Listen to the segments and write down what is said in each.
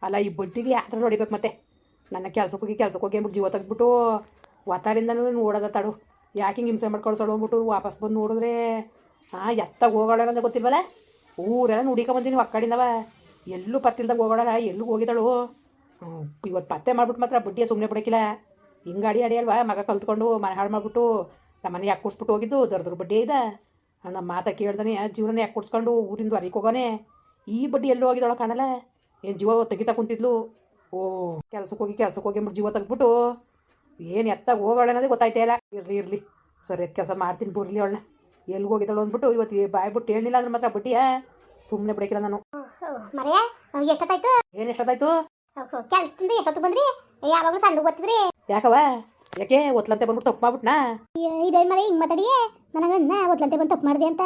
ಅಲ್ಲ ಈ ಬಡ್ಡಿಗೆ ಯಾತ್ರ ನೋಡಿಬೇಕು ಮತ್ತೆ ನನ್ನ ಕೆಲ್ಸಕ್ಕೆ ಹೋಗಿ ಅಂದ್ಬಿಟ್ಟು ಜೀವ ತೆಗ್ದ್ಬಿಟ್ಟು ವಾತಾರಿಂದನೂ ನೋಡೋದ ತಡು ಯಾಕೆ ಹಿಂಗೆ ಹಿಂಸೆ ಮಾಡ್ಕೊಂಡು ಸಡೋಗ್ಬಿಟ್ಟು ವಾಪಸ್ ಬಂದು ನೋಡಿದ್ರೆ ಎತ್ತಾಗ ಹೋಗೋಣ ಅಂತ ಗೊತ್ತಿಲ್ವಲ್ಲ. ಊರೆಲ್ಲ ನುಡಿಕೊಂಬಂದಿನಿ ಒಕ್ಕಡಿಂದವ ಎಲ್ಲೂ ಪತ್ತಿಲ್ದಾಗ ಹೋಗೋಣ ಎಲ್ಲೂ ಹೋಗಿದ್ದಾಳು. ಇವತ್ತು ಪತ್ತೆ ಮಾಡ್ಬಿಟ್ಟು ಮಾತ್ರ ಬಡ್ಡಿಯ ಸುಮ್ಮನೆ ಬಿಡೋಕ್ಕಿಲ್ಲ. ಹಿಂಗೆ ಅಡಿ ಅಲ್ವಾ ಮಗ ಕಲ್ತ್ಕೊಂಡು ಮನೆ ಹಾಳು ಮಾಡಿಬಿಟ್ಟು ನಮ್ಮ ಮನೆ ಯಾಕೆ ಕುಡ್ಸ್ಬಿಟ್ಟು ಹೋಗಿದ್ದು ದರ್ದ್ರ ಬಡ್ಡಿ ಇದೆ. ನಮ್ಮ ಮಾತ ಕೇಳ್ದಾನೆ ಜೀವನ ಯಾಕೆ ಕುಡ್ಸ್ಕೊಂಡು ಊರಿಂದ ಹೊರಗೆ ಹೋಗೋನೆ. ಈ ಬಡ್ಡಿ ಎಲ್ಲೂ ಹೋಗಿದ್ದಾಳೋ ಕಾಣಲ್ಲ. ಏನು ಜೀವ ತೆಗಿತಾ ಕುಂತಿದ್ಲು. ಓ ಕೆಲ್ಸಕ್ಕೆ ಹೋಗಿ ಅಂದ್ಬಿಟ್ಟು ಜೀವ ತೆಗ್ಬಿಟ್ಟು ಏನು ಎತ್ತಾಗ ಹೋಗೋಣ ಅನ್ನೋದೇ ಗೊತ್ತಾಯ್ತಾ ಇಲ್ಲ. ಇರಲಿ ಸರಿ ಕೆಲಸ ಮಾಡ್ತೀನಿ ಬರಲಿ ಅವಳನ್ನ ಎಲ್ಲಿಗೆ ಹೋಗಿದ್ದಾಳು ಅಂದ್ಬಿಟ್ಟು ಇವತ್ತು ಬಾಯ್ಬಿಟ್ಟು ಹೇಳಿಲ್ಲ ಅಂದ್ರೆ ಮಾತ್ರ ಬಡ್ಡಿಯ ಸುಮ್ಮನೆ ಬಿಡಕಿಲ್ಲ ನಾನು. ಎಷ್ಟೊತ್ತಾಯ್ತು? ಏನು ಎಷ್ಟೊತ್ತಾಯ್ತು? ಕೆಲ್ಸದಿಂದ ಎಷ್ಟೊತ್ತು ಬಂದ್ರಿ? ಯಾವಾಗಲೂ ಸಂದು ಗೊತ್ತಿದ್ರಿ ಯಾಕವ ಯಾಕೆ ಒತ್ಲಂತೆ ಬಂದ್ಬಿಟ್ಟು ತಪ್ಪು ಮಾಡ್ಬಿಟ್ನಾ? ಇದೇ ಮರ ಹಿಂಗೆ ಮಾತಾಡಿಯೇ ನನಗನ್ನ ಒತ್ಲಂತೆ ಬಂದು ತಪ್ಪು ಮಾಡಿದೆ ಅಂತ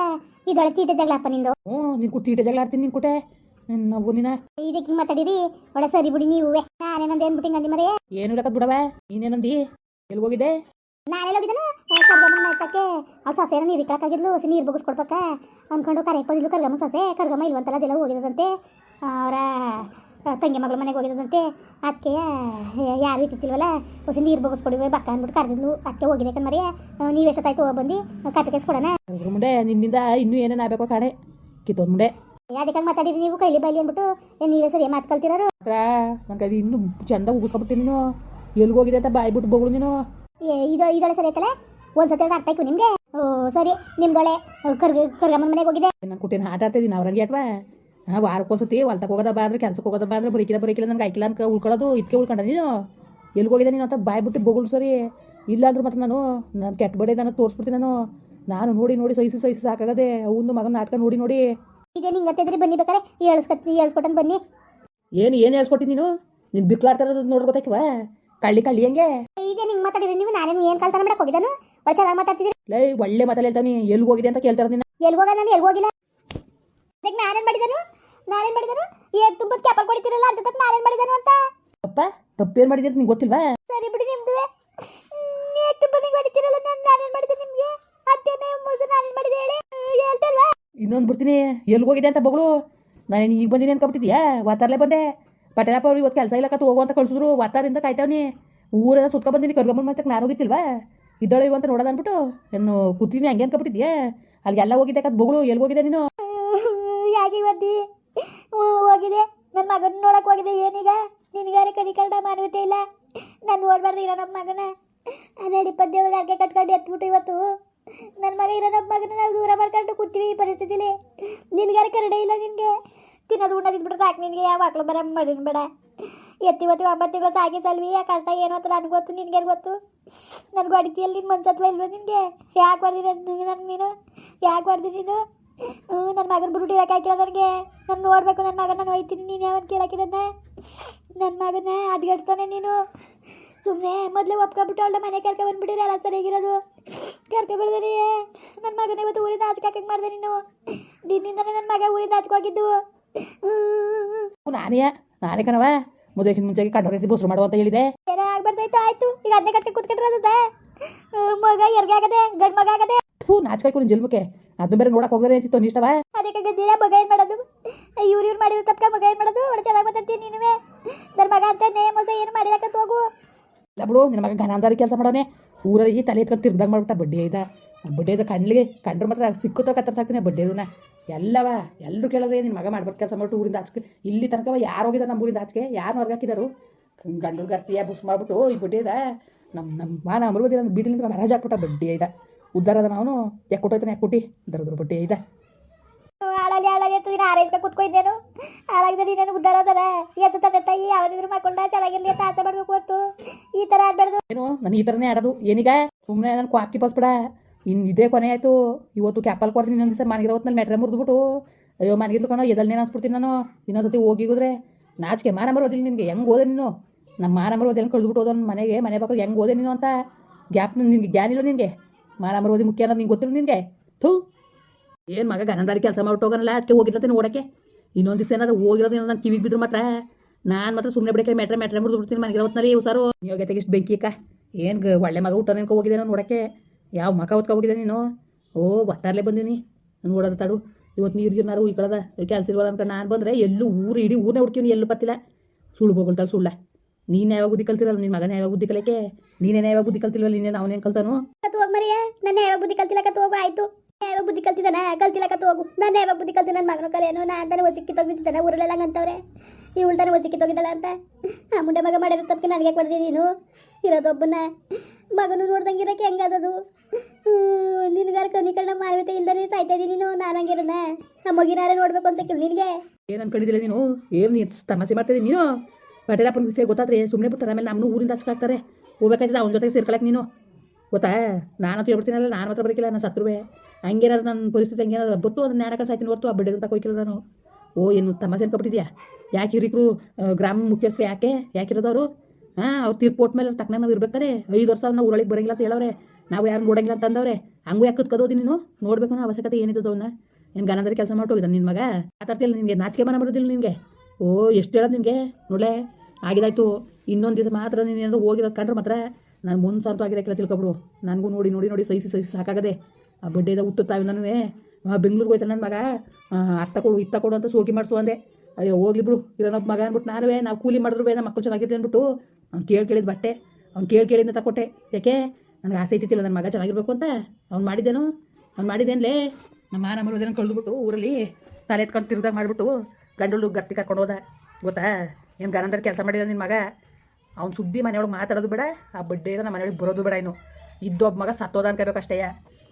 ಇದೊಳೆ ತೀಟೆ ಜಗಳಪ್ಪ ನಿಂದು. ನಿನ್ ಕುಟ್ಟಿ ತೀಟೆ ಜಗಳ ಆಡ್ತೀನಿ ನಿನ್ ಕುಟೆ ನಾವು ನೀನ ಇದಕ್ಕೆ ಹಿಂಗೆ ಮಾತಾಡಿರಿ ಒಳ್ಳೆ ಸರಿ ಬಿಡಿ ನೀವೇ. ನಾನೇನಂದು ಏನ್ಬಿಟ್ಟು ಹಿಂಗಂದಿ ಮರೇ ಏನು ಇಡಕತ್ ಬಿಡವ ನೀನೇನಂದಿ ಎಲ್ಲಿ ಹೋಗಿದ್ದೆ? ನಾನೆಲ್ಲ ಹೋಗಿದ್ದಾನು ಕರ್ಗಮ್ಮನ ಮೈತಕ್ಕೆ ಅವ್ರು ಸೊಸೆನ ನೀರು ಇಕ್ಕಾಗಿದ್ಲು ನೀರು ಬಗ್ಗಿಸ್ಕೊಡ್ಬೇಕ ಅಂದ್ಕೊಂಡು ಕರೆಯಕ್ಕೆ ಬಂದಿದ್ಲು ಕರ್ಗಮ್ಮ ಸೊಸೆ. ಕರ್ಗಮ್ಮ ಇಲ್ವಂತಲ್ಲ ಅದೆಲ್ಲ ಹೋಗಿದಂತೆ ಅವರ ತಂಗಿ ಮಗಳ ಮನೆಗೆ ಹೋಗಿದಂತೆ. ಅದಕ್ಕೆ ಯಾರು ಇತ್ತಿಲ್ವಲ್ಲ ಹೊಸ ನೀರು ಬಗ್ಗಿಸ್ಕೊಡಿವೆ ಬಕ್ಕ ಅಂದ್ಬಿಟ್ಟು ಕರೆದಿದ್ಲು. ಅದಕ್ಕೆ ಹೋಗಿದೆ ಕಣ್ಮರಿ. ನೀವು ಎಷ್ಟೊತ್ತಾಯ್ತು ಬಂದು ಕಾಪಿ ಕೆಸ್ಕೊಡೋಣ ಮುಂಡೆ ನಿನ್ನಿಂದ ಇನ್ನೂ ಏನೇನು ಆಗಬೇಕೋ ಕಾಣೆ ಕಿತ್ತೋದ್ ಮುಂಡೆ. ಅದಕ್ಕೆ ಮಾತಾಡಿರಿ ನೀವು ಕೈಲಿ ಬೈಲಿ ಅಂದ್ಬಿಟ್ಟು ನೀವೇ ಸರಿ ಮಾತು ಕಲ್ತಿರೋರು. ನನಗೆ ಇನ್ನೂ ಚಂದ ಉಗಿಸ್ಕೊಬಿಡ್ತೀನಿ ನೀನು ಎಲ್ಲಿಗೆ ಹೋಗಿದೆ ಅಂತ ಬಾಯ್ಬಿಟ್ಟು ಬೋಗಳು ನೀನು. ಇದೊಳೆ ಸರಿ ಆಯ್ತಲ್ಲ ಒಂದ್ಸತಿ ಅರ್ಥ ಆಯ್ತು ನಿಮಗೆ. ಓ ಸರಿ ನಿಮ್ದೊಳೆ ಕರ್ಗಮ್ಮನ ಮನೆಗೆ ಹೋಗಿದೆ. ನಾನು ಕುಟ್ಟಿನ ಆಟ ಆಡ್ತಿದ್ದೀನಿ ಅವ್ರಂಗೆ ಅಟ್ವಾ ವಾರಕ್ಕೋಸತಿ ಹೊಲ್ತಕ್ಕೆ ಹೋಗೋದ ಬಾದ್ರೆ ಕೆಲ್ಸಕ್ಕೆ ಹೋಗೋದ ಬಾದ್ರೆ ಬರೀಕಿಲ್ಲ ನನಗೆ ಆಯ್ಕಿಲ್ಲ ಅನ್ಕ ಉಳ್ಕೊಳ್ಳೋದು ಇದಕ್ಕೆ ಉಳ್ಕೊಂಡ ನೀನು ಎಲ್ಲಿಗೆ ಹೋಗಿದೆ ನೀನು ಅಂತ ಬಾಯ್ಬಿಟ್ಟು ಬೋಗಳು ಸರಿ. ಇಲ್ಲಾಂದ್ರೂ ಮತ್ತೆ ನಾನು ಕೆಟ್ಟ ಬಡೆ ನಾನು ತೋರಿಸ್ಬಿಡ್ತೀನಿ. ನಾನು ನೋಡಿ ಸಹಿಸಿ ಸಾಕಾಗದೆ ಅವನು ಮಗನ ನಾಟಕ ನೋಡಿ ಇದೇ ನಿಂಗತ್ತಿದ್ರಿ ಬನ್ನಿ ಬೇಕಾರೆ ಹೇಳ್ಸ್ಕೊಟ್ಟನ್ ಬನ್ನಿ. ಏನು ಹೇಳ್ಸ್ಕೊಟ್ಟಿನಿ ನೀನು ಬಿಕ್ಲಾಡ್ತಾ ಇರೋದು ನೋಡ್ ಗೊತ್ತಾಯ್ತವ ಕಳ್ಳಿ ಹೆಂಗೆ ಇದೇ ನಿಂಗೆ ಮಾತಾಡಿರಿ ನೀವು. ನಾನೇನು ಏನು ಕಳ್ತನ ಮಾಡಕ್ಕೆ ಹೋಗಿದ್ದಾನು ಒಳ್ಳೆ ಚೆನ್ನಾಗಿ ಮಾತಾಡ್ತಿದ್ರಿ. ಲೈ ಒಳ್ಳೆ ಮಾತಲ್ಲಿ ಹೇಳ್ತಾನೆ ಎಲ್ಲಿಗೆ ಹೋಗಿದೆ ಅಂತ ಕೇಳ್ತಾರ ನೀನು. ಎಲ್ಲಿಗೆ ಹೋಗ ನಾನು ಎಲ್ಲಿಗೆ ಹೋಗಿಲ್ಲ. ಅದಕ್ಕೆ ನಾನೇನು ಮಾಡಿದನು ಈಗ ತುಂಬ ಕ್ಯಾಪರ್ ಕೊಡ್ತಿರಲ್ಲ ಅಂತ ನಾನೇನು ಮಾಡಿದನು ಅಂತ. ತಪ್ಪೇನು ಮಾಡಿದೆ ಅಂತ ನಿಂಗೆ ಗೊತ್ತಿಲ್ವಾ? ಸರಿ ಬಿಡಿ ನಿಮ್ದುವೆ ತುಂಬನಿಗೆ ಹೊಡಿತಿರಲ್ಲ ನಾನೇನು ಮಾಡಿದೆ ನಿಮಗೆ ಅತ್ತೇನೆ ಮೋಸ ನಾನೇನು ಮಾಡಿದೆ ಹೇಳಿ ಹೇಳ್ತಲ್ವಾ? ಇನ್ನೊಂದು ಬಿಡ್ತೀನಿ ಎಲ್ಲಿಗೆ ಹೋಗಿದೆ ಅಂತ ಬಗಳು. ನಾನೇನು ಈಗ ಬಂದಿನಿ ಅನ್ಕೊಬಿಟ್ಟಿದ್ಯಾ? ವಾತಾರಲ್ಲೇ ಬಂದೆ ಪಟೇಲಪ್ಪ ಅವ್ರು ಇವತ್ತು ಕೆಲಸ ಇಲ್ಲಕ್ಕ ಹೋಗು ಅಂತ ಕಳ್ಸಿದ್ರು. ವಾತಾರಿಂದ ಕಾಯ್ತಾವನಿ ಊರೆಲ್ಲ ಸುತ್ಕೊ ಬಂದಿನಿ ಕರ್ಗಮ್ಮನ ಮತ್ತೆ ನಾನು ಹೋಗಿತ್ತಿಲ್ವಾ ಇದ್ದಳು ಇವ ಅಂತ ನೋಡೋದು ಅಂದ್ಬಿಟ್ಟು ಏನು ಕೂತೀನಿ ಹಂಗೆ ಅನ್ಕೊಬಿಟ್ಟಿದ್ಯಾ? ಅಲ್ಲಿಗೆಲ್ಲ ಹೋಗಿದ್ದೆ ಕತ್ ಬಗಳು ಎಲ್ಲಿ ಹೋಗಿದೆ ನೀನು? ಯಾಕೆ ಬಡ್ಡಿ ಹೋಗಿದೆ ನನ್ನ ಮಗನ ನೋಡಕ್ಕೆ ಹೋಗಿದೆ. ಏನೀಗ ನಿನಗಾರೆ ಕಡಿಕಲ್ಡ ಮಾನವತೆ ಇಲ್ಲ. ನಾನು ನೋಡ್ಬಾರ್ದು ಇರೋ ನಮ್ಮ ಮಗನ ನಡಿ ಪದ್ಯವ್ರು ಯಾಕೆ ಕಟ್ಕೊಂಡು ಎತ್ಬಿಟ್ಟು ಇವತ್ತು ನನ್ನ ಮಗ ಇರೋ ನಮ್ಮ ಮಗನ ನಾವು ದೂರ ಮಾಡ್ಕೊಂಡು ಕೂತೀವಿ ಈ ಪರಿಸ್ಥಿತಿಲಿ. ನಿನಗಾರೆ ಕರಡೆ ಇಲ್ಲ. ನಿನಗೆ ತಿನ್ನೋದು ಉಣ್ಣದಿದ್ಬಿಟ್ಟು ಸಾಕು. ನಿನಗೆ ಯಾವ ಮಕ್ಕಳು ಬರ ಮಾಡಿನ ಬೇಡ. ಎತ್ತಿವತ್ತಿ 9 ತಿಂಗಳು ಸಾಕಿ ಸಲ್ವಿ ಆ ಕಷ್ಟ ಏನು ಅಂತ ನನಗೆ ಗೊತ್ತು ನಿನಗೇನು ಗೊತ್ತು. ನನಗೆ ಹೊಡಿತೀಯಲ್ಲಿ ನಿನ್ನ ಮನ್ಸತ್ವ ಇಲ್ವ ನಿನಗೆ? ಯಾಕೆ ಹೊಡೆದಿನ ನೀನು ಯಾಕೆ ಹೊಡೆದಿ ನೀನು? ನನ್ನ ಮಗನ ಬಿಟ್ಟು ಇರೋಕೆ ಹಾಕಿಲ್ಲ ನನಗೆ. ನಾನು ನೋಡಬೇಕು ನನ್ನ ಮಗನ ನಾನು ಹೋಯ್ತೀನಿ. ನೀನು ಯಾವನ್ ಕೇಳಕ್ಕಿರೋದ ನನ್ನ ಮಗನ ಅಡ್ಗಡ್ಸ್ತಾನೆ ನೀನು. ಸುಮ್ಮನೆ ಮೊದಲೇ ಒಪ್ಕೊಬಿಟ್ಟು ಅವಳ ಮನೆ ಕರ್ಕೊಬಂದ್ಬಿಟ್ಟಿದ್ರೆ ಎಲ್ಲ ಸರಿಯಾಗಿರೋದು. ಕರ್ಕೊಬರ್ದೇನೆ ನನ್ನ ಮಗನ ಇವತ್ತು ಊರಿಂದ ಆಚೆ ಹಾಕಂಗೆ ಮಾಡಿದೆ ನೀನು. ನಿನ್ನಿಂದನೇ ನನ್ನ ಮಗ ಊರಿಂದ ಆಚೆಗೋಗಿದ್ದು. ನಾನೇ ಕಣವ ಮದುವೆಗಿಂತ ಮುಂಚೆಗೆ ಕಂಡ್ರೆ ಬೋಸ್ರು ಮಾಡುವ ಅಂತ ಹೇಳಿದೆ. ಏನೋ ಆಗ್ಬಾರ್ದಾಯ್ತು ಆಯ್ತು. ಈಗ ಅದನ್ನೇ ಕಟ್ಕೊಂಡು ಕೂತ್ಕೊಂಡಿರೋದ ಮಗ ಎರ್ಗೆ ಆಗದೆ ಗಂಡು ಮಗ ಆಗದೆ. ನಾಚ್ಕಾಯ್ಕೊಂಡು ಜಲ್ಮಕ್ಕೆ ಅದು ಬೇರೆ ನೋಡಕ್ ಹೋಗೋದೇ ಅಂತಿತ್ತು ಇಷ್ಟವ. ಅದಕ್ಕೆ ಗಡ್ಡಿರ ಮಗ ಏನು ಮಾಡೋದು? ಇವ್ರು ಮಾಡಿರೋ ತಪ್ಪ ಮಗ ಏನು ಮಾಡೋದು? ಒಳ್ಳೆ ಚೆನ್ನಾಗಿ ಮಾತಾಡ್ತೀನಿ ನೀನುವೇ. ನನ್ನ ಮಗ ಅಂತಾನೆ ಮೋಸ ಏನು ಮಾಡಿರಕ್ಕಂತ ಹೋಗು. ಇಲ್ಲ ಬಿಡು ನಿನ್ನ ಮಗ ಘನಾಂಧಾರಿ ಕೆಲಸ ಮಾಡೋನೆ ಊರಲ್ಲಿ ತಲೆ ಎತ್ಕೊಂಡು ತಿರ್ದಾಗ ಮಾಡ್ಬಿಟ್ಟ. ಬಡ್ಡಿ ಐದ ಕಣ್ಣಿಗೆ ಕಂಡ್ರೆ ಮಾತ್ರ ಸಿಕ್ಕುತ್ತೋ ಕತ್ತರ್ಸಾಕ್ತೀನಿ ಬಡ್ಡಿದನ್ನ ಎಲ್ಲವ ಎಲ್ಲರೂ ಕೇಳಿದ್ರೆ ನಿನ್ನ ಮಗ ಮಾಡ್ಬೇಕು ಕೆಲಸ ಮಾಡ್ಬಿಟ್ಟು ಊರಿಂದ ಆಚೆ ಇಲ್ಲಿ ತನಕ ಯಾರು ಹೋಗಿದ್ದಾರೆ ನಮ್ಮ ಊರಿಂದ ಆಚೆಗೆ ಯಾರು ಹೊರಗಾಕಿದಾರು ಗಂಡು ಗರ್ತಿಯ ಬುಸ್ ಮಾಡ್ಬಿಟ್ಟು ಈ ಬಡ್ಡಿ ಇದೆ ನಮ್ಮ ಮಾನ ಅಮೃವದಿ ನನ್ನ ಬೀದಿಲಿಂದ ಹರಾಜ್ ಹಾಕ್ಬಿಟ್ಟ. ಬಡ್ಡಿ ಐದ ಉದ್ದಾರ ಅದ ನಾವು ಯಾಕೆ ಕೊಟ್ಟೋಯ್ತಾನೆ ಯಾಕೆ ಕೊಟ್ಟು ದರದ್ರ ಬಡ್ಡಿ ಐದ ಹಾಳಲ್ಲಿ ಇರ್ತದೆ. ಆರೈಸ್ಕ ಕೂತ್ಕೊಯ್ದೇನು ಹಾಳಾಗಿದೆ. ನೀನೇನು ಉದ್ದಾರ ಅದರ ಎತ್ತು ತಂದೆ ತಾಯಿ ಯಾವ್ದಿದ್ರು ಮಕ್ಕಳ ಚೆನ್ನಾಗಿರ್ಲಿ ಅಂತ ಆಸೆ ಮಾಡ್ಬೇಕು ಹೊರ್ತು ಈ ಥರ ಆಡ್ಬಾರ್ದು. ಏನು ನಾನು ಈ ಥರನೇ ಆಡೋದು ಏನೀಗ ಸುಮ್ಮನೆ ನಾನು ಕ್ವಾಕಿ ಪಸ್ಬಿಡ. ಇದೇ ಕೊನೆ ಆಯಿತು. ಇವತ್ತು ಕ್ಯಾಪಲ್ ಕೊಡ್ತೀನಿ. ಇನ್ನೊಂದು ದಿವಸ ಮನೆಗಿರೋ ಹೊತ್ನಲ್ಲಿ ಮೆಟ್ರೆ ಮುರಿದ್ಬಿಟ್ಟು ಅಯ್ಯೋ ಮನೆಗಿದ್ಲು ಕಣೋ ಎದಲ್ನೇನು ಅನ್ಸ್ಬಿಡ್ತೀನಿ ನಾನು. ಇನ್ನೊಂದ್ಸತಿ ಹೋಗಿದ್ರೆ ನಾಚಿಕೆ ಮಾನ ಮರೋದಿಲ್ಲ ನಿನಗೆ. ಹೆಂಗೆ ಓದೆ ನೀನು ನಮ್ಮ ಮಾನ ಮರೋದೆಲ್ಲ ಕಳೆದ್ಬಿಟ್ಟು ಹೋದೋ ಮನೆ ಬಾಕಲು ಹೆಂಗೆ ಓದೆ ನೀನು ಅಂತ ಗ್ಯಾಪ್ ನಿನಗೆ ಜ್ಞಾನ ಇಲ್ಲ ನಿನಗೆ. ಮಾನ ಮರೋದಿ ಮುಖ್ಯ ಅನ್ನೋದು ನಿಂಗೆ ಗೊತ್ತಿಲ್ಲ ನಿನಗೆ. ಥೂ ಏನು ಮಗ ಗನಂದಾರಿ ಕೆಲಸ ಮಾಡ್ಬಿಟ್ಟು ಹೋಗೋನಲ್ಲ ಅದಕ್ಕೆ ಹೋಗಿರ್ತೇನೆ ನೋಡೋಕ್ಕೆ. ಇನ್ನೊಂದು ದಿವಸ ಏನಾದ್ರು ಹೋಗಿರೋದು ನಾನು ಕಿವಿಗೆ ಬಿದ್ರು ಮಾತ್ರ ನಾನು ಮಾತ್ರ ಸುಮ್ಮನೆ ಬಿಡಕ್ಕೆ ಮೆಟ್ರೆ ಮುರಿದು ಬಿಡ್ತೀನಿ ಮನೆಗಿರೋ ಹೊತ್ನಲ್ಲಿ. ಹುಷಾರು ಯೋಗ್ಯತೆಗೆ ಇಷ್ಟು ಬೆಂಕಿ ಅಕ್ಕ ಏನು ಒಳ್ಳೆ ಮಗ ಊಟ ನೆನ್ಕೊ ಹೋಗಿದ್ದೇನೋ ನೋಡೋಕ್ಕೆ. ಯಾವ ಮಕ ಹೊತ್ಕೊ ಹೋಗಿದ್ದೆ ನೀನು? ಓ ಬತ್ತಾರಲ್ಲೇ ಬಂದೀನಿ ನೋಡೋದು ತಾಡು. ಇವತ್ತು ನೀರು ಗಿರ್ನಾರು ಉಯ್ಕೊಳ್ಳೋದ ಕೆಲಸ ಇಲ್ವಲ್ಲ ಅನ್ಕೊಂಡು ನಾನು ಬಂದರೆ ಎಲ್ಲೂ ಇಡೀ ಊರನ್ನೇ ಹುಡ್ಕೀನಿ ಎಲ್ಲೂ ಪತ್ತಿಲ್ಲ. ಸುಳ್ಳು ಬೋಗಳ್ತಾಳೆ ಸುಳ್ಳ. ನೀನು ಯಾವಾಗ ಬುದ್ಧಿ ಕಲ್ತಿರಲ್ಲ, ನಿನ್ನ ಮಗನ ಯಾವಾಗ ಬುದ್ಧಿ ಕಲಿಕೆ? ನೀನೇನು ಯಾವಾಗ ಬುದ್ಧಿ ಕಲ್ತಿಲ್ವಲ್ಲ, ನೀನೇನು ಅವನೇನು ಕಲ್ತಾನು? ಕತ್ತು ಹೋಗ್ ಮರಿಯ, ನನ್ನ ಯಾವಾಗ ಬುದ್ಧಿ ಕಲ್ತಿಲ್ಲ, ಕತ್ತು ಹೋಗು ಆಯ್ತು. ಯಾವಾಗ ಬುದ್ಧಿ ಕಲ್ತಿದ್ದಾನ? ಕಲ್ತಿಲ್ಲ, ಕತ್ತು ಹೋಗು. ನಾನು ಯಾವಾಗ ಬುದ್ಧಿ ಕಲ್ತಿ ನನ್ನ ಮಗನ ಕಲೆಯೇನೋ, ನಾನು ತಾನೇ ಒಸಿಕ್ಕಿ ತೊಗಿದ್ದಾನೆ, ಊರಲ್ಲೆಲ್ಲ ಹಂಗಂತವ್ರೆ ಇವಳು ತಾನೇ ಒಸಿಕ್ಕಿ ತೊಗಿದ್ದಾಳ ಅಂತ. ಆ ಮುಂಡೆ ಮಗ ಮಾಡಿರೋ ತಪ್ಪಿಗೆ ನನಗೆ ಕೊಡ್ದಿ ನೀನು ಇರೋದೊಬ್ಬನ ಮಗನು ನೋಡ್ದಂಗಿರಕ್ಕೆ ಹೆಂಗದದು? ನಿನಗಾರ ಕನಿಕರಣ ಮಾನವೀಯತೆ ಇಲ್ದಾನೆ ಸಾಯ್ತಾ ಇದ್ದೀನಿ ನೀನು. ನಾನು ಹಂಗಿರನ ಆ ಮಗಿನಾರ ನೋಡ್ಬೇಕು ಅಂತ ಕೇಳಿ ನಿನಗೆ ಏನು ಅನ್ಕೊಂಡಿದ್ದಿಲ್ಲ ನೀನು? ಏನು ನೀನು ತಮಾಷೆ ಮಾಡ್ತಿದ್ದೀನಿ ನೀನು? ಪಟೇಲಪ್ಪನ ವಿಷಯ ಗೊತ್ತಾದ್ರೆ ಸುಮ್ಮನೆ ಬಿಡ್ತಾರೆ, ಆಮೇಲೆ ನಮ್ಮನ್ನು ಊರಿಂದ ಹಚ್ಕಾಕ್ತಾರೆ. ಹೋಗ್ಬೇಕಾಯ್ತದೆ ಅವನ ಜೊತೆಗೆ ಸೇರ್ಕೊಳಕ್ಕೆ ನೀನು, ಗೊತ್ತಾ? ನಾನು ಹೇಳ್ಬಿಡ್ತೀನಲ್ಲ, ನಾನು ಮಾತ್ರ ಬರಕಿಲ್ಲ, ನಾನು ಸತ್ರುವೆ ಹಂಗೇನಾದ್ರು ನನ್ನ ಪರಿಸ್ಥಿತಿ ಹಂಗೇನಾದ್ರು ಬತ್ತು ಅದನ್ನ ನ್ಯಾಡಕ ಸಾಯ್ತೀನಿ ಹೊರ್ತು ಆ ಬಡ್ಡೆ ಅಂತ ಕೊಯ್ಕಿಲ್ಲ ನಾನು. ಓ ಏನು ತಮಾಷೆ ಅನ್ಕೊಬಿಟ್ಟಿದ್ಯಾ? ಯಾಕೆ ಹಿರಿಕರು ಗ್ರಾಮ ಮುಖ್ಯಸ್ಥರು ಯಾಕಿರೋದವರು? ಅವ್ರು ತೀರ್ಪೋಟ್ ಮೇಲೆ ತಕ್ಕನಾಗ ನಾವು ಇರ್ಬೇಕಾರೆ 5 ವರ್ಷ ನಾವು ಊರೊಳಗೆ ಬರಂಗಿಲ್ಲ ಅಂತ ಹೇಳವ್ರೆ, ನಾವು ಯಾರು ನೋಡಂಗಿಲ್ಲ ಅಂತ ಅಂದವ್ರೆ. ಹಂಗೂ ಯಾಕೆ ಕತ್ಕೋದಿ ನೀನು? ನೋಡ್ಬೇಕು ಅನ್ನೋ ಅವಶ್ಯಕತೆ ಏನಿದ್ದದು ಅವನ್ನ? ಏನು ಗನದಲ್ಲಿ ಕೆಲಸ ಮಾಡ್ಕೋಗಿದ್ದಾನೆ ನಿನ್ನ ಮಗ? ಮಾತಾಡ್ತಿಲ್ಲ ನಿನಗೆ? ನಾಚಿಕೆ ಮನ ಬರೋದಿಲ್ಲ ನಿನಗೆ? ಓ ಎಷ್ಟು ಹೇಳೋದು ನಿನಗೆ? ನೋಡಲೇ ಆಗಿದಾಯ್ತು, ಇನ್ನೊಂದು ದಿವಸ ಮಾತ್ರ ನೀನು ಏನಾದ್ರು ಹೋಗಿರೋದು ಕಂಡ್ರೆ ಮಾತ್ರ ನಾನು ಮುಂದೆ ಆಗಿರೋಕ್ಕಿಲ್ಲ, ತಿಳ್ಕೊಬಿಡು. ನನಗೂ ನೋಡಿ ನೋಡಿ ನೋಡಿ ಸಹಿಸಿ ಸಾಕಾಗದೆ. ಆ ಬಡ್ಡೆದ ಹುಟ್ಟುತ್ತಾವೆ ನಾನು ಬೆಂಗ್ಳೂರಿಗೆ ಹೋಯ್ತಾನೆ ನನ್ನ ಮಗ. ಅತ್ತ ಕೊಡು ಇತ್ತ ಕೊಡು ಅಂತ ಸೋಗಿ ಮಾಡಿಸು ಅಂದೆ. ಅಯ್ಯೋ ಹೋಗ್ಲಿ ಬಿಡು, ಇರೋನೊಬ್ಬ ಮಗ ಅಂದ್ಬಿಟ್ಟು ನಾವು ಕೂಲಿ ಮಾಡಿದ್ರು ನಮ್ಮ ಮಕ್ಕಳು ಚೆನ್ನಾಗಿದೆ ಅಂದ್ಬಿಟ್ಟು ಅವ್ನು ಕೇಳಿದ ಬಟ್ಟೆ ಅವ್ನು ಕೇಳಿದ ತಗೊಟ್ಟೆ. ಯಾಕೆ? ನನಗೆ ಆಸೆ ಐತಿಲ್ಲ ನನ್ನ ಮಗ ಚೆನ್ನಾಗಿರ್ಬೇಕು ಅಂತ. ಅವ್ನು ಮಾಡಿದ್ದೇನಲೇ ನಮ್ಮ ಮರೋದೇನ ಕಳೆದ್ಬಿಟ್ಟು ಊರಲ್ಲಿ ತಲೆ ಎತ್ಕೊಂಡು ತಿರ್ದಾಗ ಮಾಡಿಬಿಟ್ಟು ಗಂಡಳು ಗರ್ತಿ ಕರ್ಕೊಂಡು ಹೋದ, ಗೊತ್ತಾ? ಏನು ಗನಂದ್ರೆ ಕೆಲಸ ಮಾಡಿಲ್ಲ ನಿನ್ನ ಮಗ. ಅವ್ನು ಸುದ್ದಿ ಮನೆಯೊಳಗೆ ಮಾತಾಡೋದು ಬೇಡ, ಆ ಬಡ್ಡೆಗೆ ನಮ್ಮ ಮನೆಯೊಳಗೆ ಬರೋದು ಬೇಡ. ಇನ್ನು ಇದ್ದೊಬ್ಬ ಮಗ ಸತ್ತೋದ ಅನ್ಕೋಬೇಕು ಅಷ್ಟೇ.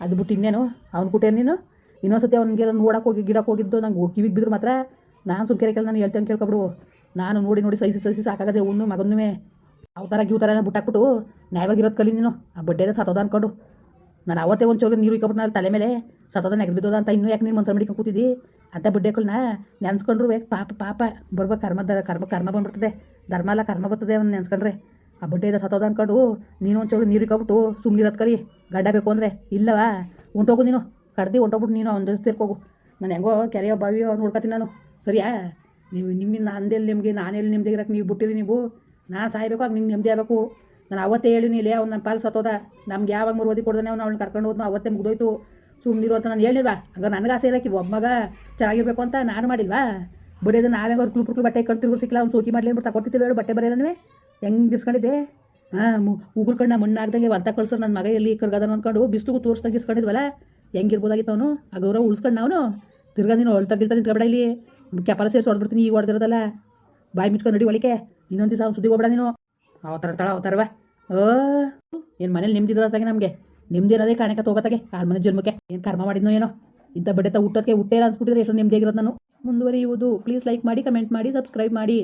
ಅದು ಬಿಟ್ಟು ಇನ್ನೇನು ಅವ್ನು ಕುಟೇನು ನೀನು? ಇನ್ನೊಂದ್ಸತಿ ಅವ್ನಿಗೆ ನೋಡಕ್ಕೆ ಹೋಗಿ ಗಿಡಕ್ಕೆ ಹೋಗಿದ್ದು ನಂಗೆ ಕಿವಿಗೆ ಬಿದ್ರು ಮಾತ್ರ ನಾನು ಸುಮ್ಕೆರೆಕಲ್ಲ, ನಾನು ಹೇಳ್ತೇನೆ ಕೇಳ್ಕೊಬಿಡು. ನಾನು ನೋಡಿ ಸಹಿಸಿ ಸಾಕಾಗದೆ ಅವ್ನು ಮಗನ್ನೂ ಅವ ಥರ ಗಿವ್ ಥರ ಬಿಟ್ಟಾಕ್ಬಿಟ್ಟು ನ್ಯಾಯವಾಗಿರೋದು ಕಲಿ ನೀನು. ಆ ಬಡ್ಡೆದ ಸತ್ತೋದ ಅನ್ಕೊಂಡು ನಾನು ಅವತ್ತೇ ಒಂದು ಚೋಗ ನೀರು ಇಕ್ಕೊಬಿಟ್ಟು ನಾನು ತಲೆ ಮೇಲೆ ಸತ್ತೋದ ನೆಗೆದು ಬಿದ್ದೋದ ಅಂತ ಇನ್ನೂ ಯಾಕೆ ನೀನು ಮನ್ಸಲ್ಲಿ ಮಡಿಕೊಂಡು ಕೂತಿದ್ದಿ? ಅಂತ ಬಡ್ಡೆಗಳನ್ನ ನೆನ್ಸ್ಕೊಂಡ್ರು ಪಾಪ ಬರ್ಬೇಕು ಕರ್ಮ ಬಂದ್ಬಿಡ್ತದೆ. ಧರ್ಮ ಅಲ್ಲ ಕರ್ಮ ಬರ್ತದೆ ಅವ್ನು ನೆನ್ಸ್ಕೊಂಡ್ರೆ. ಆ ಬಡ್ಡೆದ ಸತ್ತೋದ ಅನ್ಕೊಂಡು ನೀನು ಒಂದು ಚೋಗ ನೀರು ಇಕ್ಕೊಬಿಟ್ಟು ಸುಮ್ಮನಿರೋದು ಕಲಿ. ಗಡ್ಡ ಬೇಕು ಅಂದರೆ ಇಲ್ಲವಾ ಹೊಂಟೋಗು ನೀನು, ಕಡ್ದು ಹೊಂಟೋಗ್ಬಿಟ್ಟು ನೀನು ಅವ್ನ ಜೊತೆ ಸೇರ್ಕೋಗು. ನಾನು ಹೆಂಗೋ ಕೆರೆಯೋ ಬಾವಿಯೋ ನೋಡ್ಕೊತೀನಿ ನಾನು, ಸರಿಯಾ? ನೀವು ನಿಮ್ಮಿಂದ ಅಂದೆಲ್ಲಿ ನಿಮಗೆ ನಾನೆಲ್ಲಿ ನಿಮ್ದೆ ಇರೋಕ್ಕೆ ನೀವು ಬಿಟ್ಟಿರಿ. ನೀವು ನಾನು ಸಾಯ್ಬೇಕು, ಆಗ ನಿಂಗೆ ನೆಮ್ಮದಿ ಆಗಬೇಕು. ನಾನು ಅವತ್ತೇ ಹೇಳಿನಿ ಇಲ್ಲೇ ಅವ್ನು ನನ್ನ ಪಾಲು ಸತ್ತೋದ, ನಮ್ಗೆ ಯಾವಾಗ ಮರುವದಿ ಕೊಡ್ದಾನೆ ಅವ್ನು ಅವಳು ಕರ್ಕೊಂಡು ಹೋದ್ನು, ಅವತ್ತೇ ಮುಗ್ದೋಯ್ತು ಸುಮ್ಮನಿರು ಅಂತ ನಾನು ಹೇಳಿಲ್ವಾ? ಹಂಗಾರೆ ನನಗೆ ಆಸೆ ಇರೋಕೆ ಒಬ್ಬ ಮಗ ಚೆನ್ನಾಗಿರ್ಬೇಕು ಅಂತ ನಾನು ಮಾಡಿಲ್ವಾ? ಬಡಿಯೋದು ನಾವೇ ಅವ್ರು ಕುಳ್ಪುರ್ಕು ಬಟ್ಟೆ ಕಟ್ತಿರ್ಗು ಸಿಕ್ಕಿಲ್ಲ, ಅವ್ನು ಸೋಕಿ ಮಾಡಲಿ ಅಂದ್ಬಿಟ್ಟು ತಗೊಡ್ತಿರ್ತೀವಿ ಹೇಳು. ಬಟ್ಟೆ ಬರೆಯೋದನ್ನೇ ಹೆಂಗೆ ಇಸ್ಕೊಂಡಿದ್ದೆ? ಉಗುರ್ಕೊಂಡು ಮಣ್ಣು ಆಗ್ದಂಗೆ ಹೊಲ್ತಾ ಕಳ್ಸೋರು ನನ್ನ ಮಗ ಎಲ್ಲಿ ಕರ್ಗದನು ಅಂದ್ಕೊಂಡು ಬಿಸ್ತುಗೂ ತೋರಿಸ್ದಾಗ ಇಸ್ಕೊಂಡಿದ್ವಲ್ಲ, ಹೆಂಗಿರ್ಬೋದಾಗಿತ್ತು ಅವನು? ಆ ಗೌರವ ಉಳಿಸ್ಕೊಂಡು ನಾವು ತಿರ್ಗಾ ನೀನು ಹೊಳ್ತಾಗಿರ್ತಾನೆ ನಿಂತ್ಕೊಬೇಡ. ಇಲ್ಲಿ ಕೆಪಾಲ ಸೇರಿಸಿ ಹೊಡ್ಬಿಡ್ತೀನಿ, ಈಗ ಹೊಡೆದಿರೋದಲ್ಲ. ಬಾಯಿ ಮುಚ್ಕೊಂಡು ನಡಿ ಒಳಿಕೆ. ಇನ್ನೊಂದು ದಿವಸ ಅವ್ನು ಸುದ್ದಿ ಹೋಗ್ಬೇಡ ನೀನು. ಅವತಾರವ ಏನು ಮನೇಲಿ ನೆಮ್ಮದಿದ್ದಾಗೆ ನಮಗೆ ನೆಮ್ಮದಿ ಇರೋದೇ ಕಾಣಕ್ಕೆ ತಗೋತಾಗೆ ಆಳು ಮನೆ ಜನ್ಮಕ್ಕೆ. ಏನು ಕರ್ಮ ಮಾಡಿದ್ನೋ ಏನೋ, ಇಂಥ ಬಡ್ಡೆ ಹುಟ್ಟೋಕ್ಕೆ ಹುಟ್ಟೇರ ಅನ್ಸ್ಬಿಟ್ಟಿದ್ರೆ ಎಷ್ಟು ನೆಮ್ಮದಿಯಾಗಿರೋದು ನಾನು. ಮುಂದುವರಿಯುವುದು. ಪ್ಲೀಸ್ ಲೈಕ್ ಮಾಡಿ, ಕಮೆಂಟ್ ಮಾಡಿ, ಸಬ್ಸ್ಕ್ರೈಬ್ ಮಾಡಿ.